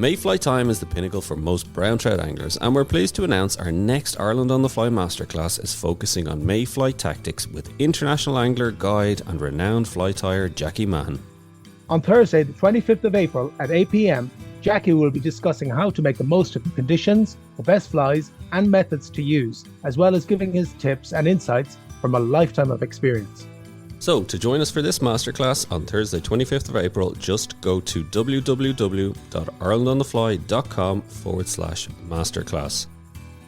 Mayfly time is the pinnacle for most brown trout anglers, and we're pleased to announce our next Ireland on the Fly Masterclass is focusing on Mayfly tactics with international angler, guide and renowned fly tyer Jackie Mahon. On Thursday, the 25th of April at 8 p.m, Jackie will be discussing how to make the most of the conditions, the best flies and methods to use, as well as giving his tips and insights from a lifetime of experience. So, to join us for this masterclass on Thursday 25th of April, just go to www.irelandonthefly.com/masterclass.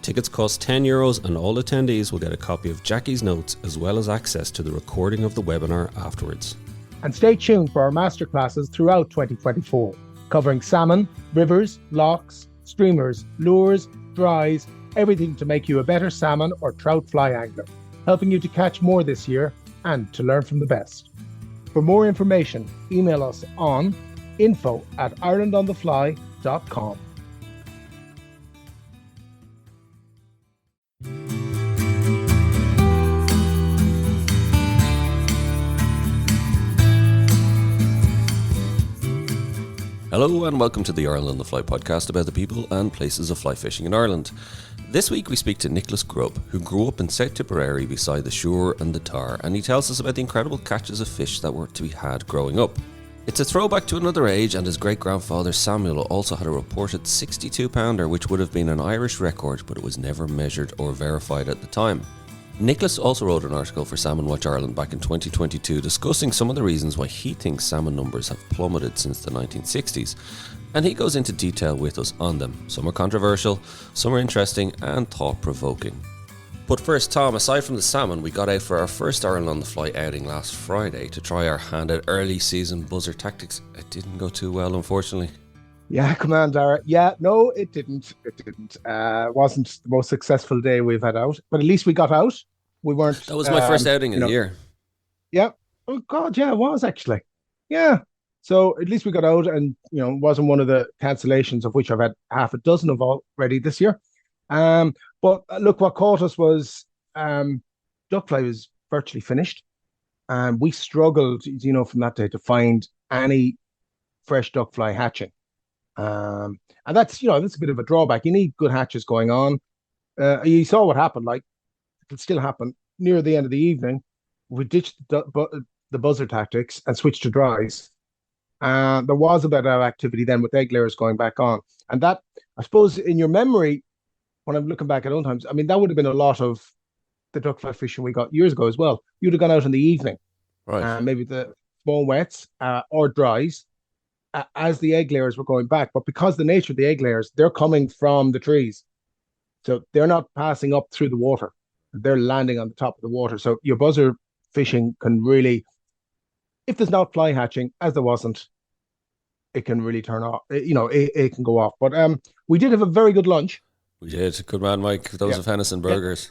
Tickets cost €10 and all attendees will get a copy of Jackie's notes as well as access to the recording of the webinar afterwards. And stay tuned for our masterclasses throughout 2024, covering salmon, rivers, lochs, streamers, lures, dries, everything to make you a better salmon or trout fly angler, helping you to catch more this year and to learn from the best. For more information, email us on info@irelandonthefly.com. Hello and welcome to the Ireland on the Fly podcast about the people and places of fly fishing in Ireland. This week we speak to Nicholas Grubb, who grew up in South Tipperary beside the Suir and the Tyer, and he tells us about the incredible catches of fish that were to be had growing up. It's a throwback to another age, and his great-grandfather Samuel also had a reported 62-pounder, which would have been an Irish record, but it was never measured or verified at the time. Nicholas also wrote an article for Salmon Watch Ireland back in 2022 discussing some of the reasons why he thinks salmon numbers have plummeted since the 1960s, and he goes into detail with us on them. Some are controversial, some are interesting and thought-provoking. But first, Tom, aside from the salmon, we got out for our first Ireland on the Fly outing last Friday to try our hand at early season buzzer tactics. It didn't go too well, unfortunately. Yeah, come on, Dara. Yeah, no, it didn't. Wasn't the most successful day we've had out, but at least we got out. We weren't. That was my first outing in the year. Yeah. Oh God, yeah, it was actually. Yeah. So at least we got out, and it wasn't one of the cancellations, of which I've had half a dozen of already this year. But look, what caught us was duck fly was virtually finished, and we struggled, from that day to find any fresh duck fly hatching. And that's a bit of a drawback. You need good hatches going on. You saw what happened. Like, it'll still happen near the end of the evening. We ditched the buzzer tactics and switched to dries. There was a bit of activity then with egg layers going back on, and that, I suppose, in your memory, when I'm looking back at old times, I mean, that would have been a lot of the duck fly fishing we got years ago as well. You'd have gone out in the evening, right? Maybe the small wets or dries. As the egg layers were going back, but because the nature of the egg layers, they're coming from the trees, so they're not passing up through the water, they're landing on the top of the water. So your buzzer fishing can really, if there's not fly hatching, as there wasn't, it can really turn off. It can go off. But we did have a very good lunch. We did. Good man, Mike. Those of venison burgers.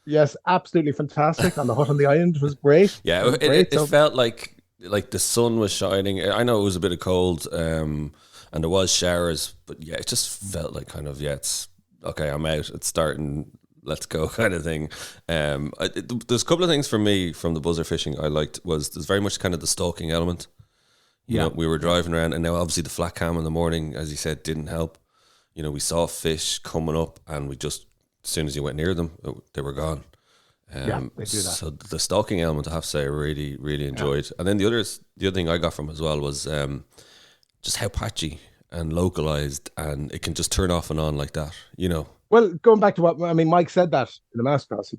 Yes, absolutely fantastic. And the hut on the island was great. Yeah, it felt like the sun was shining. I know it was a bit of cold, and there was showers, but yeah, it just felt like it's okay, I'm out, it's starting, let's go kind of thing. There's a couple of things for me from the buzzer fishing I liked. There's very much kind of the stalking element. You know, we were driving around, and now obviously the flat cam in the morning, as you said, didn't help. We saw fish coming up, and we just, as soon as you went near them, they were gone. They do that. So the stalking element, I have to say, I really, really enjoyed. And then the other thing I got from as well was just how patchy and localized, and it can just turn off and on like that. Well, going back to Mike said that in the masterclass. He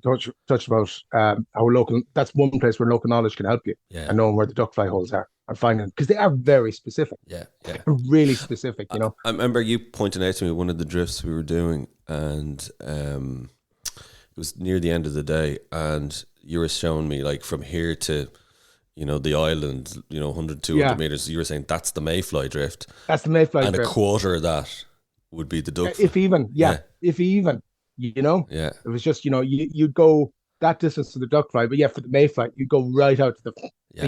touched about how local. That's one place where local knowledge can help you, and knowing where the duck fly holes are and finding, because they are very specific. Yeah. They're really specific. I remember you pointing out to me one of the drifts we were doing, and it was near the end of the day, and you were showing me, like, from here to, the island, 100, 200 meters. You were saying that's the Mayfly drift. That's the Mayfly drift. And a quarter of that would be the duck. If even, if even, Yeah. It was just, you'd go that distance to the duck fly, but for the Mayfly, you'd go right out to the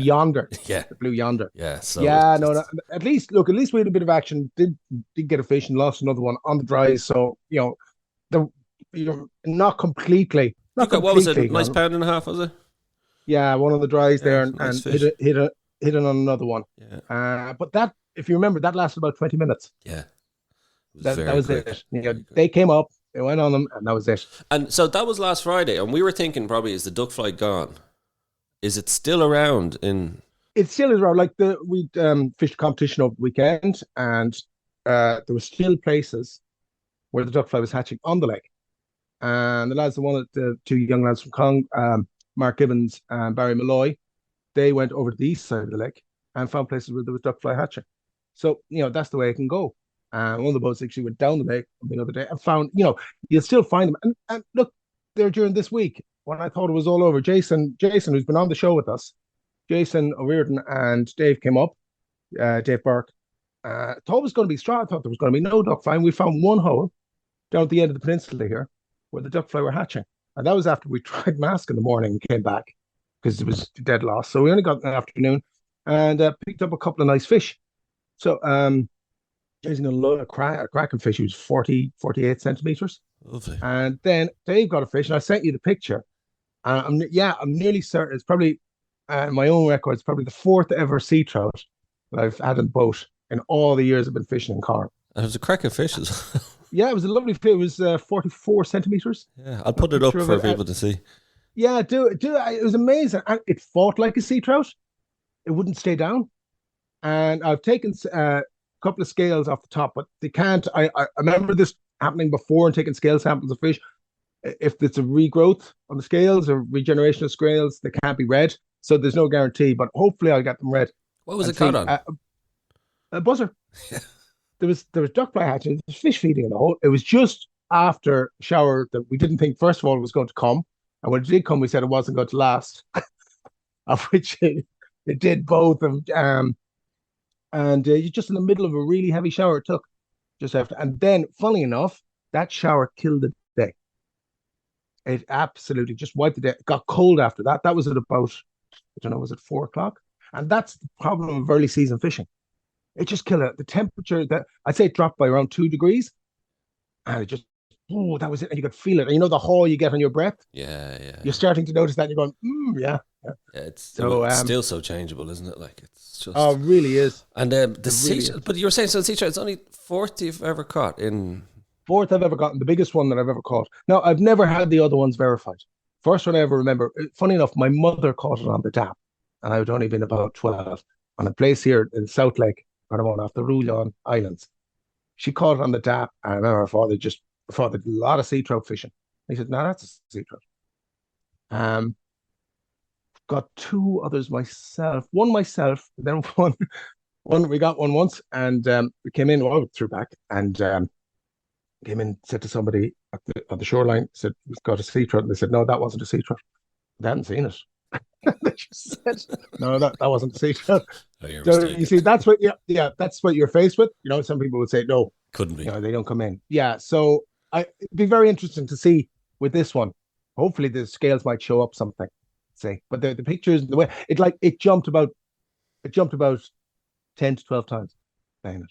yonder. Yeah. The blue yonder. Yeah. So no. At least we had a bit of action. Did get a fish and lost another one on the dries. So, you're not completely. What was it? Nice pound and a half, was it? Yeah, one of the dries there, and nice hit it on another one. Yeah. But that, if you remember, that lasted about 20 minutes. Yeah. It was That very was quick. it. You know, Very quick. they came up, they went on them, and that was it. And so that was last Friday, and we were thinking probably, is the duck fly gone? Is it still around in? It still is around. Like we fished a competition over the weekend, and there were still places where the duck fly was hatching on the lake. And the lads, the two young lads from Cong, Mark Gibbons and Barry Malloy, they went over to the east side of the lake and found places where there was duck fly hatching. So, that's the way it can go. One of the boats actually went down the lake the other day and found, you'll still find them. And look, there during this week, when I thought it was all over, Jason, who's been on the show with us, Jason O'Riordan and Dave came up, Dave Burke. Thought it was going to be strong. I thought there was going to be no duck fly. And we found one hole down at the end of the peninsula here where the duck fly were hatching. And that was after we tried mask in the morning and came back because it was dead loss. So we only got in the afternoon and picked up a couple of nice fish. So Jason got a lot of cracking fish. He was 48 centimeters. Lovely. And then Dave got a fish, and I sent you the picture. I'm nearly certain it's probably my own record. It's probably the fourth ever sea trout that I've had in boat in all the years I've been fishing in Carr. And it was a cracking fish as well. Yeah, it was a lovely fish. It was 44 centimeters. Yeah, I'll put it up for people to see. Yeah, do it. It was amazing. And it fought like a sea trout. It wouldn't stay down. And I've taken a couple of scales off the top, but they can't. I remember this happening before and taking scale samples of fish. If it's a regrowth on the scales or regeneration of scales, they can't be read. So there's no guarantee, but hopefully I'll get them read. What was it caught on? A buzzer. There was duck fly hatching. There was fish feeding in the hole. It was just after shower that we didn't think, first of all, it was going to come. And when it did come, we said it wasn't going to last, of which it did both. And just in the middle of a really heavy shower, it took just after. And then, funny enough, that shower killed the day. It absolutely just wiped the day. It got cold after that. That was at about, I don't know, was it 4:00? And that's the problem of early season fishing. It just killed it. The temperature, that I'd say it dropped by around 2 degrees. And it just, that was it. And you could feel it. And the haul you get on your breath. Yeah. You're starting to notice that. And you're going, yeah. Yeah, it's still so changeable, isn't it? Like, it's just. Oh, it really is. And the sea, really, but you were saying, so the sea trout, it's only fourth you've ever caught in. Fourth I've ever gotten, the biggest one that I've ever caught. Now, I've never had the other ones verified. First one I ever remember, funny enough, my mother caught it on the dam. And I had only been about 12 on a place here in South Lake, Carnarvon, off the Rulon Islands. She caught it on the dam. And I remember her father did a lot of sea trout fishing. He said, no, that's a sea trout. Got two others myself. One myself, then one we got one once, and we came in, throwback, and came in, said to somebody at the shoreline, said, we've got a sea trout. And they said, no, that wasn't a sea trout. They hadn't seen it. They just said, no, that wasn't a sea trout. Oh, so you see, that's what that's what you're faced with. Some people would say, no, couldn't be. They don't come in. Yeah, so it'd be very interesting to see with this one. Hopefully the scales might show up something. Say, but the pictures, the way it jumped about 10 to 12 times playing it,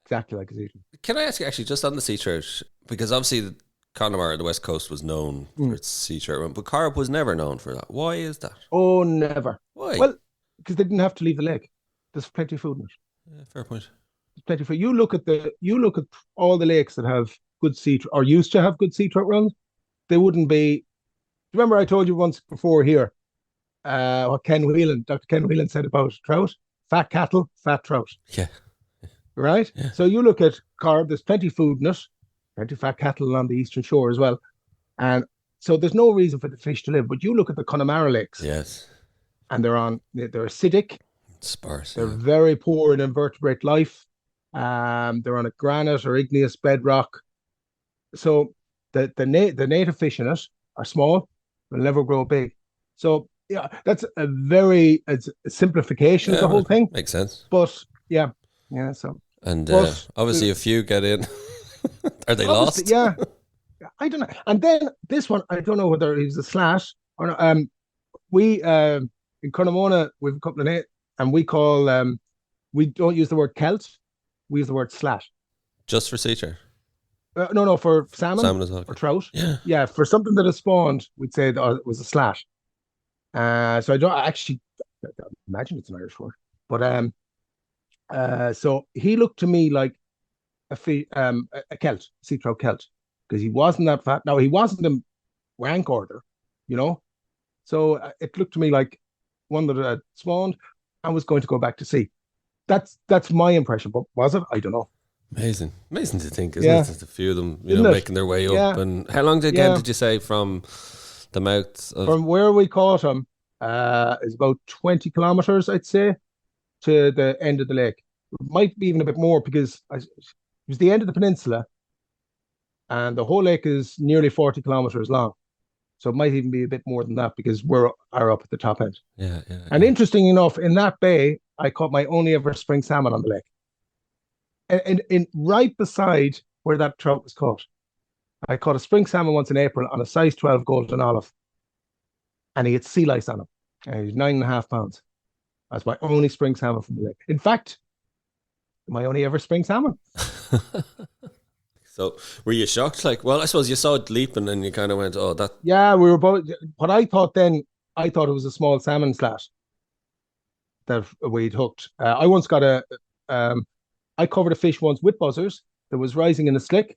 exactly like a sea trout. Can I ask you, actually, just on the sea trout, because obviously the Connemara, the West Coast, was known for its sea trout, but Carp was never known for that. Why is that? Oh, never. Why? Well, because they didn't have to leave the lake. There's plenty of food in it. Yeah, fair point. There's plenty of food. You look at all the lakes that have good sea trout, or used to have good sea trout runs. They wouldn't be. Remember, I told you once before here what Dr. Ken Whelan said about trout: fat cattle, fat trout. Yeah. Right? Yeah. So you look at Carb, there's plenty of food in it, plenty of fat cattle on the eastern shore as well. And so there's no reason for the fish to live. But you look at the Connemara lakes. Yes. And they're acidic. Sparse. They're very poor in invertebrate life. They're on a granite or igneous bedrock. So the native fish in it are small, will never grow big. So yeah, that's it's a simplification of the whole thing. Makes sense. But yeah, so. And obviously a few get in. Are they lost? Yeah. I don't know. And then this one, I don't know whether he's a slash or not. We in Curnamona, we have a couple of names, and we call we don't use the word Celt, we use the word slash. Just for sea trout? No, for salmon as well. Or trout. Yeah. For something that has spawned, we'd say that it was a slash. So I don't actually imagine it's an Irish word, but so he looked to me like a Celt, sea trout Celt, because he wasn't that fat. Now he wasn't a rank order, you know. So it looked to me like one that had spawned and was going to go back to sea. That's my impression. But was it? I don't know. Amazing to think, isn't Yeah, it? There's a few of them, isn't it? making their way up. Yeah, And how long yeah. did you say from the mouth of? From where we caught him, is about 20 kilometers, I'd say, to the end of the lake. It might be even a bit more because it was the end of the peninsula, and the whole lake is nearly 40 kilometers long. So it might even be a bit more than that because are up at the top end. Yeah, And interesting enough, in that bay, I caught my only ever spring salmon on the lake. And in right beside where that trout was caught, I caught a spring salmon once in April on a size 12 golden olive, and he had sea lice on him. And he was 9.5 pounds. That's my only spring salmon from the lake. In fact, my only ever spring salmon. So were you shocked? Like, well, I suppose you saw it leaping and you kind of went, "Oh, that." Yeah, we were both. What I thought then, I thought it was a small salmon slat that we'd hooked. I once got I covered a fish once with buzzers that was rising in a slick,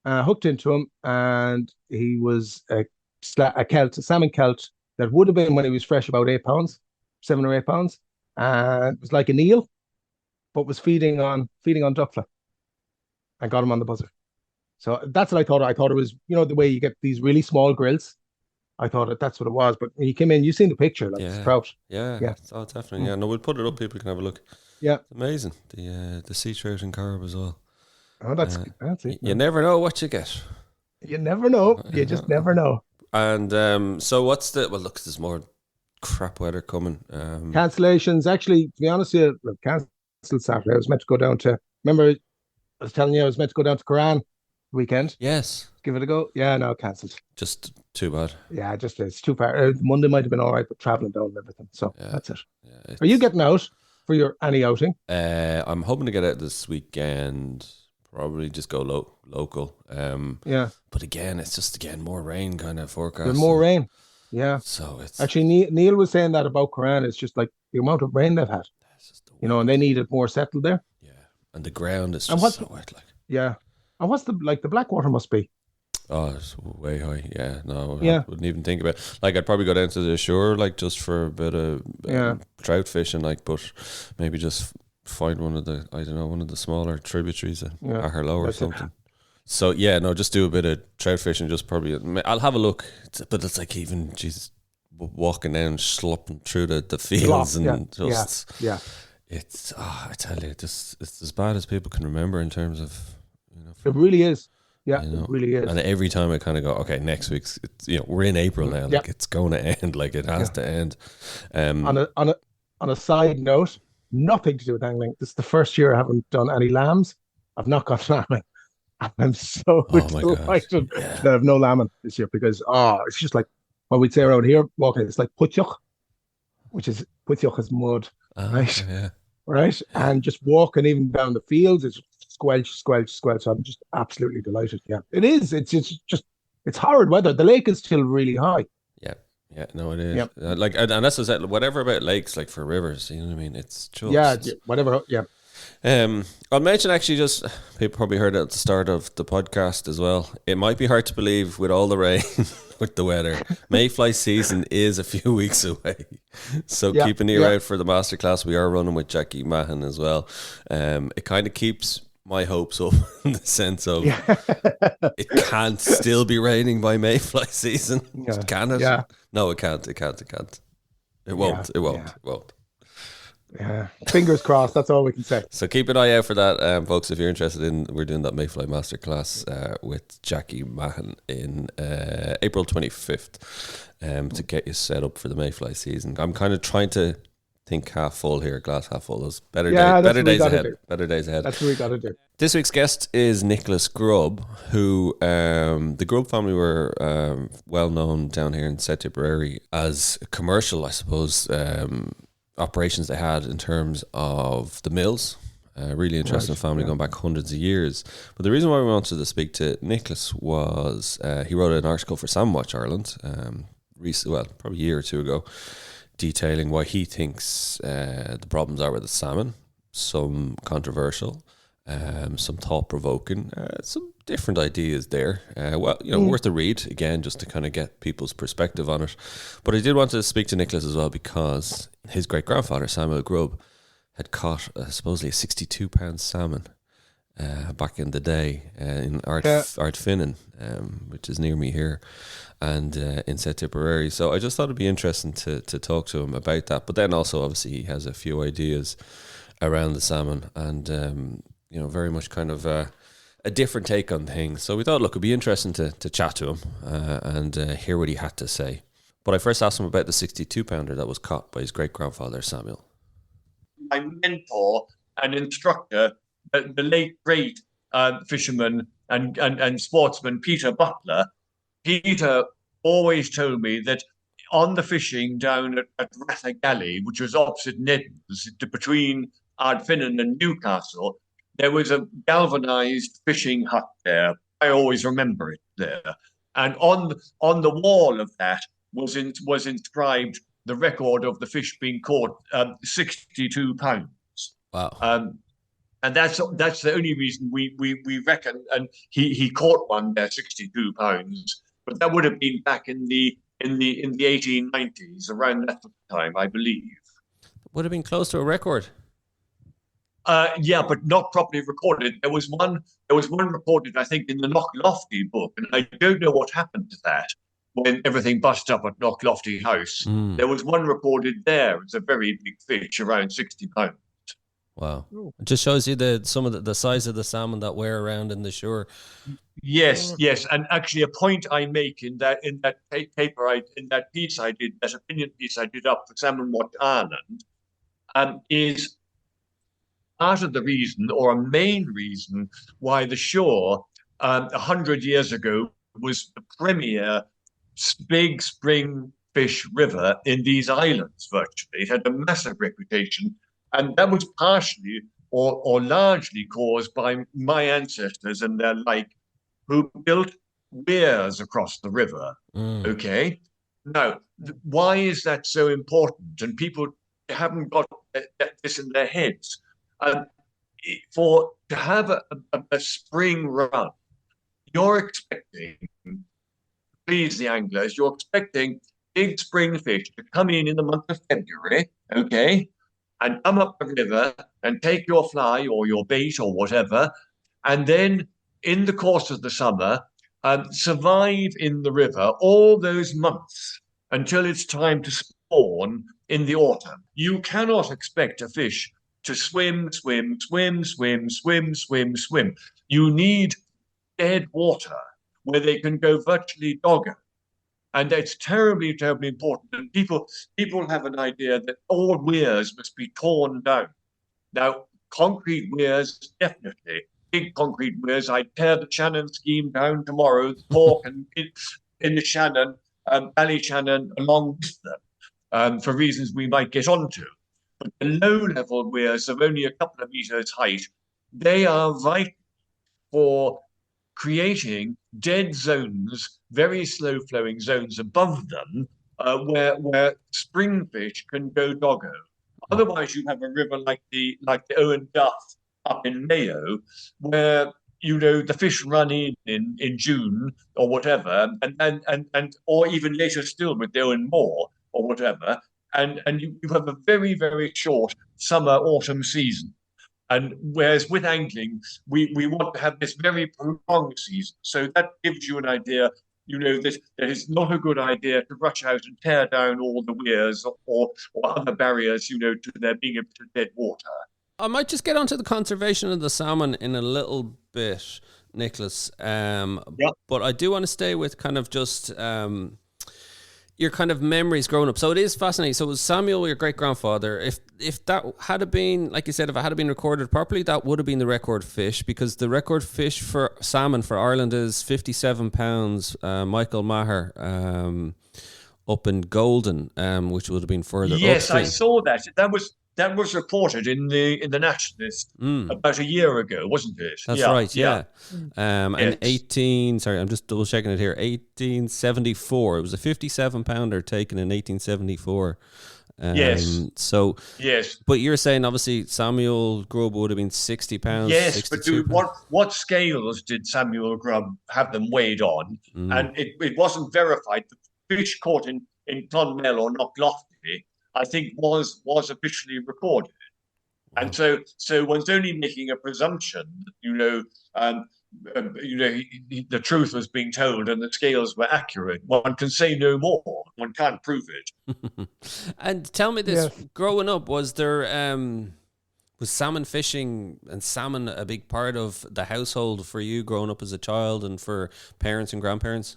hooked into him, and he was a Celt, a salmon Celt that would have been when he was fresh about 8 pounds, 7 or 8 pounds, and it was like an eel, but was feeding on duckfly, and got him on the buzzer. So that's what I thought. I thought it was, the way you get these really small grills. I thought that's what it was. But when you came in, you seen the picture, like it's trout. Yeah. Yeah. Oh, definitely. Yeah. No, we'll put it up. People can have a look. Yeah. It's amazing. The sea trout and carb as well. Oh, that's it. You never know what you get. You never know. You just never know. And so what's look, there's more crap weather coming. Cancellations. Actually, to be honest with you, look, cancelled Saturday. I was meant to go down to, remember, I was telling you I was meant to go down to Quran weekend. Yes. Give it a go. Yeah, no, cancelled. Just too bad. Yeah, just it's too far. Monday might have been all right, but traveling down and everything. So that's it. Yeah, are you getting out for your any outing? I'm hoping to get out this weekend. Probably just go local. Yeah. But again, it's just more rain kind of forecast. There's more rain. Yeah. So it's actually Neil was saying that about Quran. It's just like the amount of rain they've had. And they need it more settled there. Yeah. And the ground is just so wet, like. Yeah. And what's the Blackwater must be? Oh, it's way high. Yeah, no, yeah. I wouldn't even think about it. Like, I'd probably go down to the shore, like, just for a bit of trout fishing, like, but maybe just find one of the smaller tributaries at Harlow or something. So, yeah, no, just do a bit of trout fishing, just probably. I'll have a look, but it's like even, Jesus, walking down, slopping through the fields and just. Yeah. It's, I tell you, it's as bad as people can remember in terms of, It really is. Yeah, it really is. And every time I kind of go, okay, next week's, we're in April now, like it's going to end, like it has to end. On a side note, nothing to do with angling. This is the first year I haven't done any lambs. I've not gone lambing. I'm so delighted that I've no lambing this year because it's just like what we'd say around here, walking. It's like putyoch, which is mud, right? Yeah. Right, and just walking even down the fields, it's squelch. So I'm just absolutely delighted. Yeah, it is. It's horrid weather. The lake is still really high. Yeah, no, it is. Like, and that's whatever about lakes, like for rivers, you know what I mean? It's just whatever. Yeah. I'll mention actually, just people probably heard it at the start of the podcast as well. It might be hard to believe with all the rain, with the weather. Mayfly season is a few weeks away, so keep an ear out for the masterclass we are running with Jackie Mahon as well. It kind of keeps my hopes up in the sense of it can't still be raining by Mayfly season. Can it? Yeah. No, it can't. It can't. It won't. It won't. Yeah, fingers crossed. That's all we can say. So keep an eye out for that, folks. If you're interested we're doing that Mayfly Masterclass with Jackie Mahon in April 25th to get you set up for the Mayfly season. I'm kind of trying to think half full here, glass half full. There's better days ahead. Better days ahead. That's what we got to do. This week's guest is Nicholas Grubb, who the Grubb family were well known down here in South Tipperary as a commercial, I suppose, operations they had in terms of the mills. Really interesting family going back hundreds of years. But the reason why we wanted to speak to Nicholas was he wrote an article for Salmon Watch Ireland, probably a year or two ago, detailing why he thinks the problems are with the salmon, some controversial, some thought-provoking, some different ideas there. Worth a read, again, just to kind of get people's perspective on it. But I did want to speak to Nicholas as well, because his great-grandfather, Samuel Grubb, had caught supposedly a 62-pound salmon back in the day in Ardfinnan, which is near me here, and in South Tipperary. So I just thought it'd be interesting to talk to him about that. But then also, obviously, he has a few ideas around the salmon, and very much kind of a different take on things. So we thought, look, it'd be interesting to chat to him and hear what he had to say. But I first asked him about the 62-pounder that was caught by his great-grandfather, Samuel. My mentor and instructor, the late great fisherman and sportsman Peter Butler. Peter always told me that on the fishing down at Rathagalley, which was opposite Neddens, between Ardfinnan and Newcastle, there was a galvanized fishing hut there. I always remember it there. And on the wall of that was inscribed the record of the fish being caught, 62 pounds. Wow. And that's the only reason we reckon. And he caught one there, 62 pounds. But that would have been back in the 1890s, around that time, I believe. Would have been close to a record. Yeah, but not properly recorded. There was one recorded, I think, in the Knocklofty book, and I don't know what happened to that when everything bust up at Knocklofty House. There was one recorded there. It's a very big fish, around 60 pounds. Wow. It just shows you some of the size of the salmon that wear around in the Suir. Yes. And actually a point I make in that paper, in that piece I did, that opinion piece I did up for Salmon Watch Ireland, is part of the reason, or a main reason, why the Suir 100 years ago was the premier big spring fish river in these islands, virtually. It had a massive reputation, and that was partially or largely caused by my ancestors and their like, who built weirs across the river. Okay? Now, why is that so important? And people haven't got this in their heads. To have a spring run, you're expecting, please the anglers, you're expecting big spring fish to come in the month of February, okay, and come up the river and take your fly or your bait or whatever, and then in the course of the summer, survive in the river all those months until it's time to spawn in the autumn. You cannot expect a fish to swim. You need dead water where they can go virtually doggo. And that's terribly, terribly important. And people have an idea that all weirs must be torn down. Now, concrete weirs, definitely. Big concrete weirs. I'd tear the Shannon scheme down tomorrow, the Cork and in the Shannon, Ballyshannon, along with them, for reasons we might get onto. But the low-level weirs of only a couple of meters height, they are vital for creating dead zones, very slow-flowing zones above them, where spring fish can go doggo. Otherwise, you have a river like the Owen Duff up in Mayo, where the fish run in June or whatever, and or even later still with the Owen Moor or whatever, and you have a very, very short summer-autumn season. And whereas with angling, we want to have this very prolonged season. So that gives you an idea, that it is not a good idea to rush out and tear down all the weirs or other barriers, to there being a bit of dead water. I might just get onto the conservation of the salmon in a little bit, Nicholas. But I do want to stay with kind of just your kind of memories growing up. So it is fascinating. So it was Samuel, your great-grandfather. If that had been, like you said, if it had been recorded properly, that would have been the record fish, because the record fish for salmon for Ireland is 57 pounds. Michael Maher up in Golden, which would have been further upstream. I saw that. That was reported in the Nationalist about a year ago, wasn't it? That's right, yeah. And I'm just double checking it here, 1874. It was a 57 pounder taken in 1874. Yes. So, Yes. but you're saying obviously Samuel Grubb would have been £60, Yes, but £62. what scales did Samuel Grubb have them weighed on? Mm. And it wasn't verified. The fish caught in Clonmel or Knocklofty, I think, was officially recorded. And so one's only making a presumption that, the truth was being told and the scales were accurate. One can say no more. One can't prove it. And tell me this: Yes. growing up, was there was salmon fishing and salmon a big part of the household for you growing up as a child, and for parents and grandparents?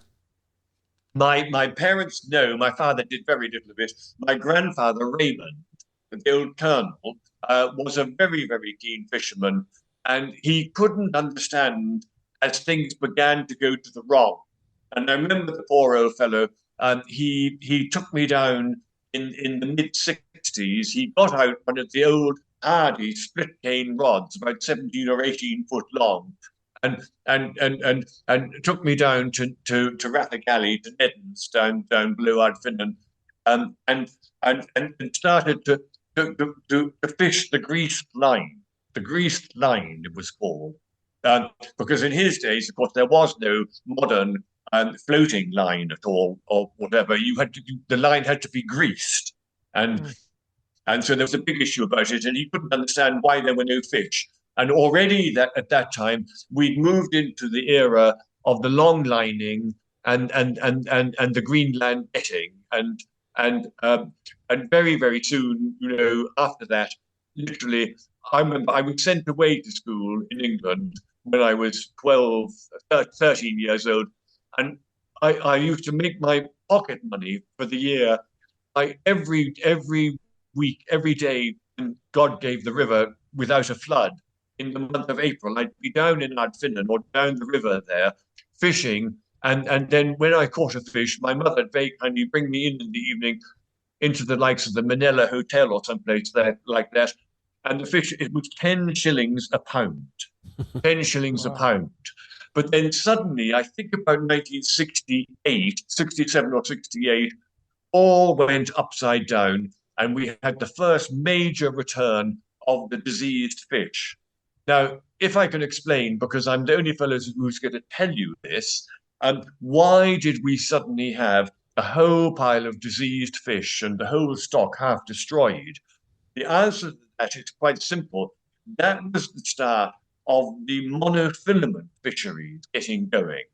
My parents, no. My father did very little of it. My grandfather, Raymond, the old colonel, was a very, very keen fisherman, and he couldn't understand as things began to go to the wrong. And I remember the poor old fellow. He took me down in the mid 60s. He got out one of the old hardy split cane rods, about 17 or 18 foot long, and took me down to Rathagalley, to Neddens, down below Ardfinnan, and started to fish the greased line. The greased line, it was called. Because in his days, of course, there was no modern floating line at all, or whatever. The line had to be greased, and and so there was a big issue about it, and he couldn't understand why there were no fish. And already at that time, we'd moved into the era of the long lining and the Greenland netting, and very, very soon, after that, literally, I remember I was sent away to school in England when I was 12, 13 years old, and I used to make my pocket money for the year. Every week, every day, when God gave the river without a flood in the month of April, I'd be down in Ardfinnan or down the river there fishing. And then when I caught a fish, my mother would very kindly bring me in the evening into the likes of the Manila Hotel or someplace there like that. And the fish, it was 10 shillings a pound. 10 shillings a pound. But then suddenly, I think about 1968, 67 or 68, all went upside down, and we had the first major return of the diseased fish. Now, if I can explain, because I'm the only fellow who's going to tell you this, why did we suddenly have a whole pile of diseased fish and the whole stock half destroyed? The answer to that is quite simple. That was the start of the monofilament fisheries getting going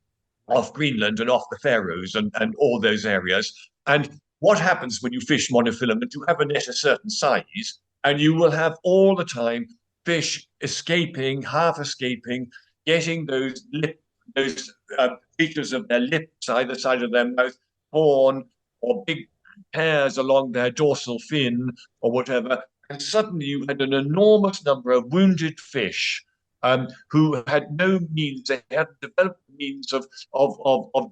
off Greenland and off the Faroes and all those areas. And what happens when you fish monofilament? You have a net a certain size, and you will have all the time fish escaping, half escaping, getting those features of their lips, either side of their mouth, torn, or big hairs along their dorsal fin, or whatever. And suddenly you had an enormous number of wounded fish who had no means, they hadn't developed means of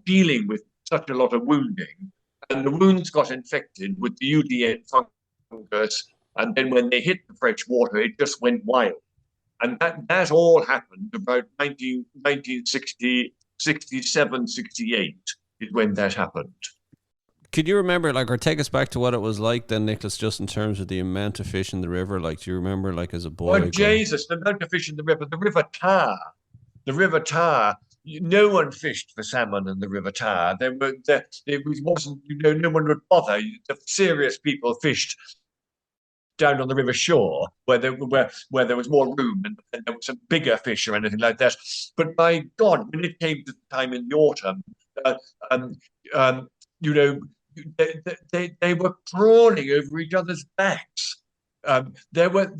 dealing with such a lot of wounding. And the wounds got infected with the UDN fungus. And then when they hit the fresh water, it just went wild. And that all happened about 1960, 67, 68 is when that happened. Could you remember, or take us back to what it was like then, Nicholas, just in terms of the amount of fish in the river? Do you remember, as a boy? Oh, Jesus, the amount of fish in the river River Tyer. No one fished for salmon in the River Tyer. It wasn't, no one would bother. The serious people fished down on the river shore where there was more room and there was some bigger fish or anything like that. But by God, when it came to the time in the autumn, they were crawling over each other's backs. There were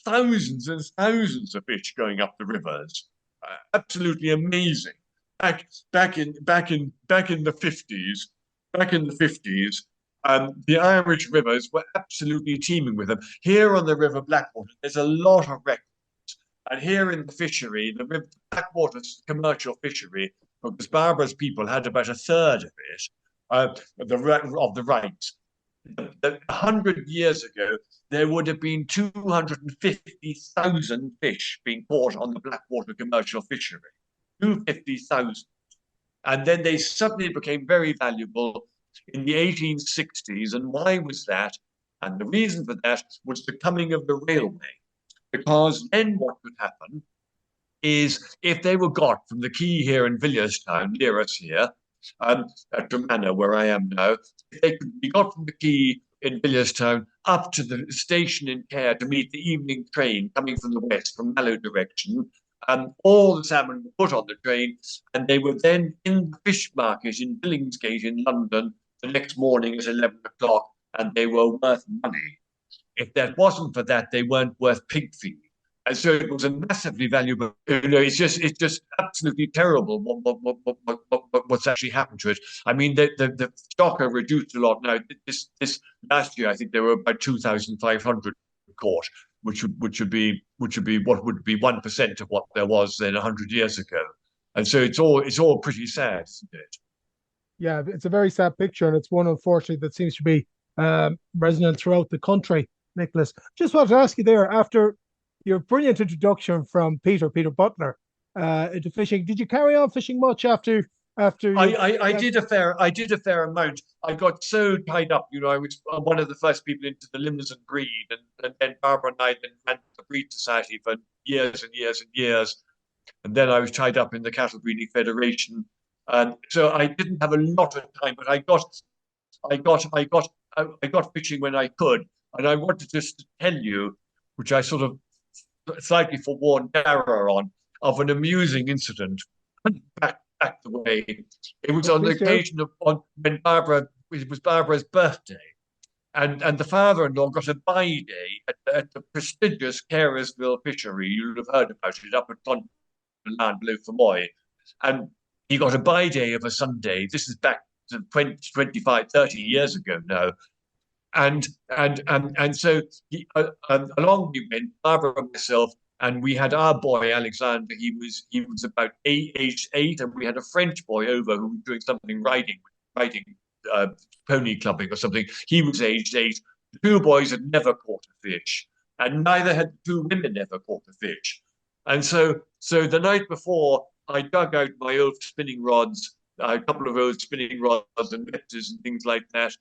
thousands and thousands of fish going up the rivers. Absolutely amazing. Back in the 50s, the Irish rivers were absolutely teeming with them. Here on the River Blackwater, there's a lot of records. And here in the fishery, the River Blackwater commercial fishery, because Barbara's people had about a third of it, of the rights. 100 years ago, there would have been 250,000 fish being caught on the Blackwater commercial fishery. 250,000. And then they suddenly became very valuable. in the 1860s. And why was that? And the reason for that was the coming of the railway. Because then what would happen is if they were got from the quay here in Villierstown, near us here, at Dromana, where I am now, if they could be got from the quay in Villierstown up to the station in Cahir to meet the evening train coming from the west, from Mallow direction, all the salmon were put on the train, and they were then in the fish market in Billingsgate in London the next morning at 11 o'clock, and they were worth money. If that wasn't for that, they weren't worth pig feed. And so it was a massively valuable. It's just absolutely terrible what's actually happened to it. I mean, the stock are reduced a lot now. This last year, I think there were about 2,500 caught, which would be what would be 1% of what there was then 100 years ago. And so it's all pretty sad, isn't it? Yeah, it's a very sad picture, and it's one, unfortunately, that seems to be resonant throughout the country. Nicholas, just wanted to ask you there, after your brilliant introduction from Peter Butler into fishing, did you carry on fishing much after I did a fair amount. I got so tied up, I was one of the first people into the Limousin breed, and then Barbara and I then ran the breed society for years and years and years, and then I was tied up in the Cattle Breeding Federation, and so I didn't have a lot of time, but I got fishing when I could, and I wanted just to tell you, which I sort of slightly forewarned Dara on, of an amusing incident back the way. It was on the occasion of when it was Barbara's birthday, and the father-in-law got a by-day at the prestigious Caresville fishery. You'll have heard about it up at Clonland below Fermoy, and he got a by-day of a Sunday. This is back to 20, 25, 30 years ago now. And so along we went, Barbara and myself, and we had our boy Alexander. He was about age 8, and we had a French boy over who was doing something riding pony clubbing or something. He was aged 8. The two boys had never caught a fish, and neither had the two women ever caught a fish. And so the night before, I dug out my old spinning rods, a couple of old spinning rods and netters and things like that.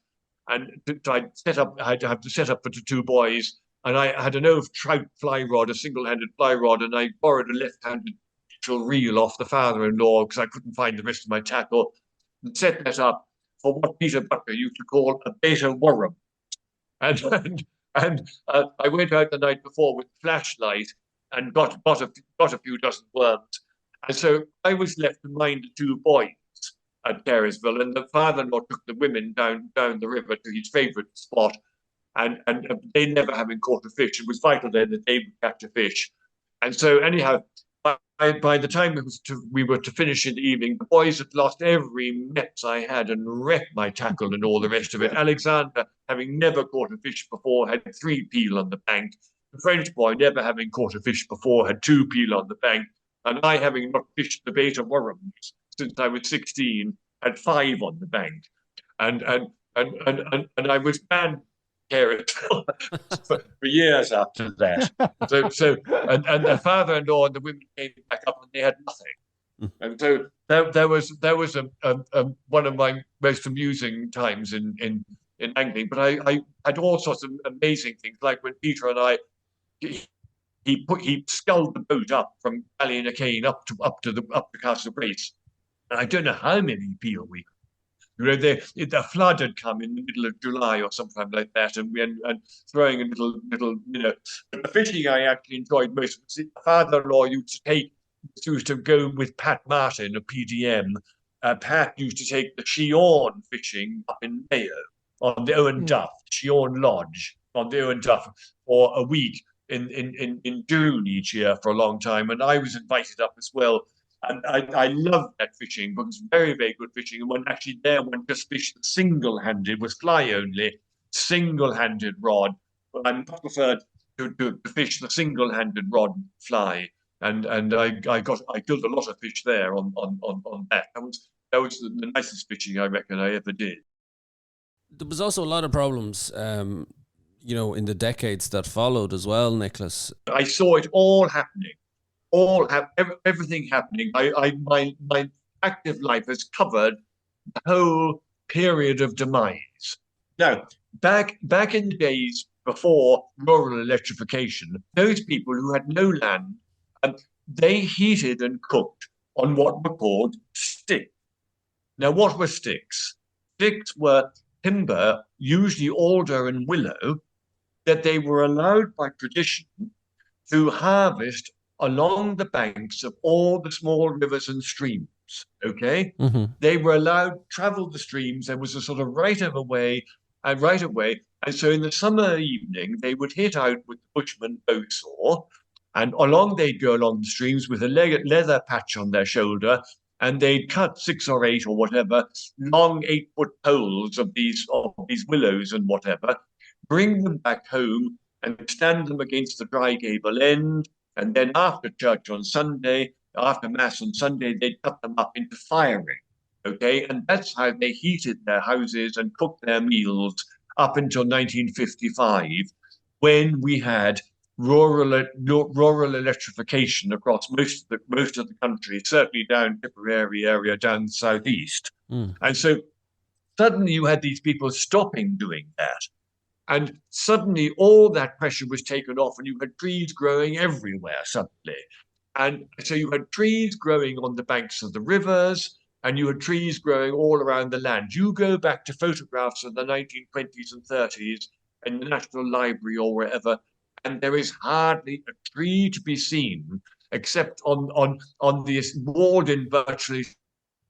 And I had to have to set up for the two boys. And I had an old trout fly rod, a single-handed fly rod, and I borrowed a left-handed reel off the father-in-law because I couldn't find the rest of my tackle, and set that up for what Peter Butler used to call a beta worm. And I went out the night before with a flashlight and got a few dozen worms. And so I was left to mind the two boys at Caresville, and the father-in-law took the women down the river to his favourite spot, and they never having caught a fish. It was vital then that they would catch a fish. And so anyhow, by the time we were to finish in the evening, the boys had lost every net I had and wrecked my tackle and all the rest of it. Alexander, having never caught a fish before, had 3 peel on the bank. The French boy, never having caught a fish before, had 2 peel on the bank. And I, having not fished the beta worms since I was 16, had 5 on the bank, and I was banned Caresville for years after that. So the father-in-law and the women came back up and they had nothing, and so there was one of my most amusing times in angling. But I had all sorts of amazing things, like when Peter and I. He sculled the boat up from Ballynacane up to Castlebrace. And I don't know how many peel we, the flood had come in the middle of July or something like that, and throwing a little, But the fishing I actually enjoyed most was the father-in-law used to go with Pat Martin of PDM. Pat used to take the Shion fishing up in Mayo on the Owen Duff, Shion Lodge on the Owen Duff for a week in June each year for a long time, and I was invited up as well. And I loved that fishing, but it was very, very good fishing. And one just fished single-handed, was fly only, single-handed rod. But I preferred to fish the single-handed rod fly. And I killed a lot of fish there on that. That was the nicest fishing I reckon I ever did. There was also a lot of problems, in the decades that followed as well, Nicholas. I saw it all happening. Everything happening. My active life has covered the whole period of demise. Now, back in the days before rural electrification, those people who had no land, they heated and cooked on what were called sticks. Now, what were sticks? Sticks were timber, usually alder and willow, that they were allowed by tradition to harvest along the banks of all the small rivers and streams. Okay, they were allowed to travel the streams. There was a sort of right of way, and so in the summer evening they would hit out with the bushman bow saw, and they'd go along the streams with a leather patch on their shoulder, and they'd cut 6 or 8 or whatever long 8-foot poles of these willows and whatever, bring them back home and stand them against the dry gable end. And then after church on Sunday, after Mass on Sunday, they'd cut them up into firing, okay? And that's how they heated their houses and cooked their meals up until 1955, when we had rural electrification across most of the country, certainly down Tipperary area, down the southeast. And so suddenly you had these people stopping doing that. And suddenly all that pressure was taken off, and you had trees growing everywhere suddenly. And so you had trees growing on the banks of the rivers, and you had trees growing all around the land. You go back to photographs of the 1920s and 30s in the National Library or wherever, and there is hardly a tree to be seen except on the walled-in virtually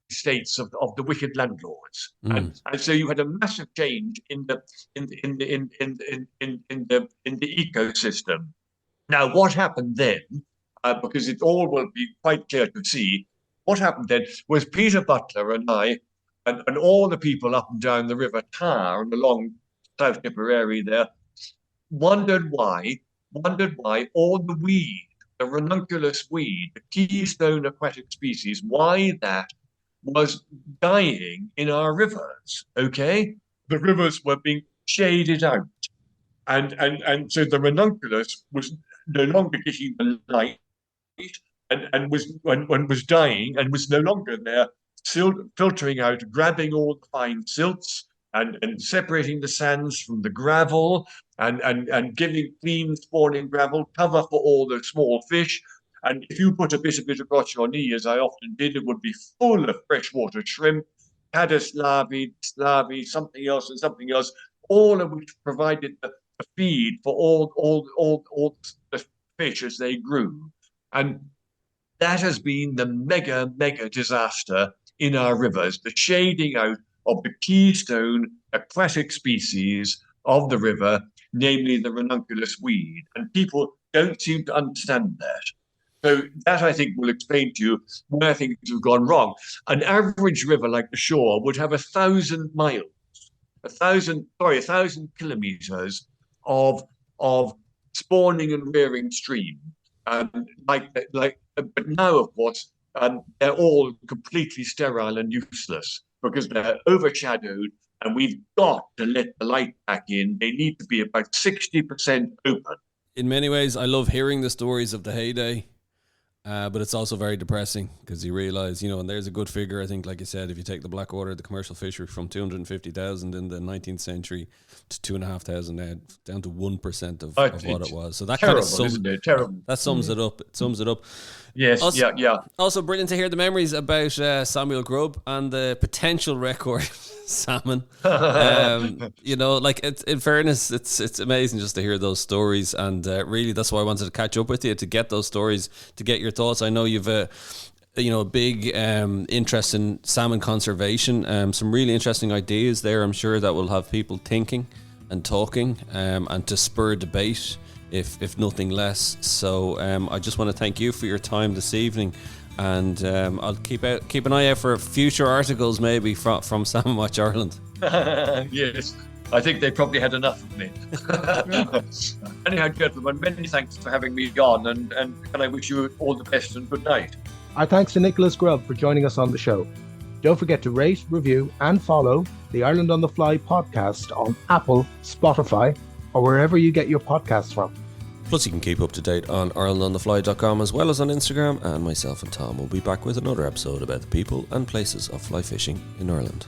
estates of the wicked landlords. And so you had a massive change in the ecosystem. Now, what happened then, because it all will be quite clear to see, what happened then was Peter Butler and I and all the people up and down the River Tyer and along South Tipperary there wondered why all the weed, the ranunculus weed, the keystone aquatic species, why that was dying in our rivers, okay? The rivers were being shaded out. And so the ranunculus was no longer getting the light and was dying and was no longer there, filtering out, grabbing all the fine silts and separating the sands from the gravel and giving clean spawning gravel, cover for all the small fish. And if you put a bit of it across your knee, as I often did, it would be full of freshwater shrimp, caddis larvae, something else, all of which provided the feed for all the fish as they grew. And that has been the mega disaster in our rivers, the shading out of the keystone aquatic species of the river, namely the ranunculus weed. And people don't seem to understand that. So that, I think, will explain to you where things have gone wrong. An average river like the Suir would have 1,000 miles, 1,000 kilometers of spawning and rearing stream. But now, of course, they're all completely sterile and useless because they're overshadowed, and we've got to let the light back in. They need to be about 60% open. In many ways, I love hearing the stories of the heyday. But it's also very depressing because you realise, and there's a good figure, I think, like you said, if you take the Blackwater, the commercial fishery from 250,000 in the 19th century to 2,500 now, down to 1% of what it was. So that terrible, kind of sums it up. It sums it up. Yes, also, yeah. Also brilliant to hear the memories about Samuel Grubb and the potential record salmon. In fairness, it's amazing just to hear those stories, and really that's why I wanted to catch up with you, to get those stories, to get your thoughts. I know you've a big interest in salmon conservation, some really interesting ideas there, I'm sure, that will have people thinking and talking, and to spur debate, if nothing less. So I just want to thank you for your time this evening, and I'll keep an eye out for future articles maybe from Salmon Watch Ireland. Yes, I think they probably had enough of me. Anyhow, gentlemen, many thanks for having me on, and can I wish you all the best and good night. Our thanks to Nicholas Grubb for joining us on the show. Don't forget to rate, review and follow the Ireland on the Fly podcast on Apple, Spotify, or wherever you get your podcasts from. Plus, you can keep up to date on IrelandOnTheFly.com as well as on Instagram, and myself and Tom will be back with another episode about the people and places of fly fishing in Ireland.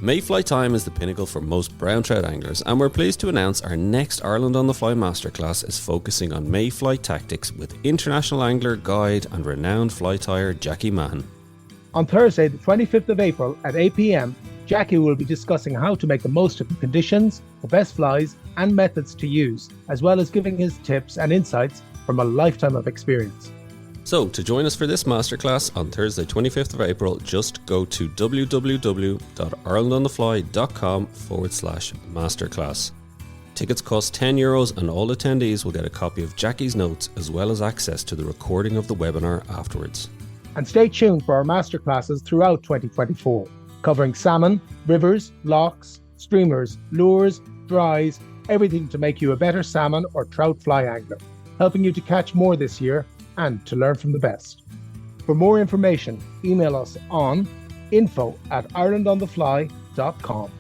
Mayfly time is the pinnacle for most brown trout anglers, and we're pleased to announce our next Ireland on the Fly Masterclass is focusing on Mayfly tactics with international angler, guide and renowned fly tyer Jackie Mahon. On Thursday, the 25th of April at 8 p.m, Jackie will be discussing how to make the most of the conditions, the best flies and methods to use, as well as giving his tips and insights from a lifetime of experience. So, to join us for this masterclass on Thursday 25th of April, just go to www.irelandonthefly.com/masterclass. Tickets cost €10 and all attendees will get a copy of Jackie's notes as well as access to the recording of the webinar afterwards. And stay tuned for our masterclasses throughout 2024, covering salmon, rivers, lochs, streamers, lures, dries, everything to make you a better salmon or trout fly angler, helping you to catch more this year and to learn from the best. For more information, email us on info@irelandonthefly.com.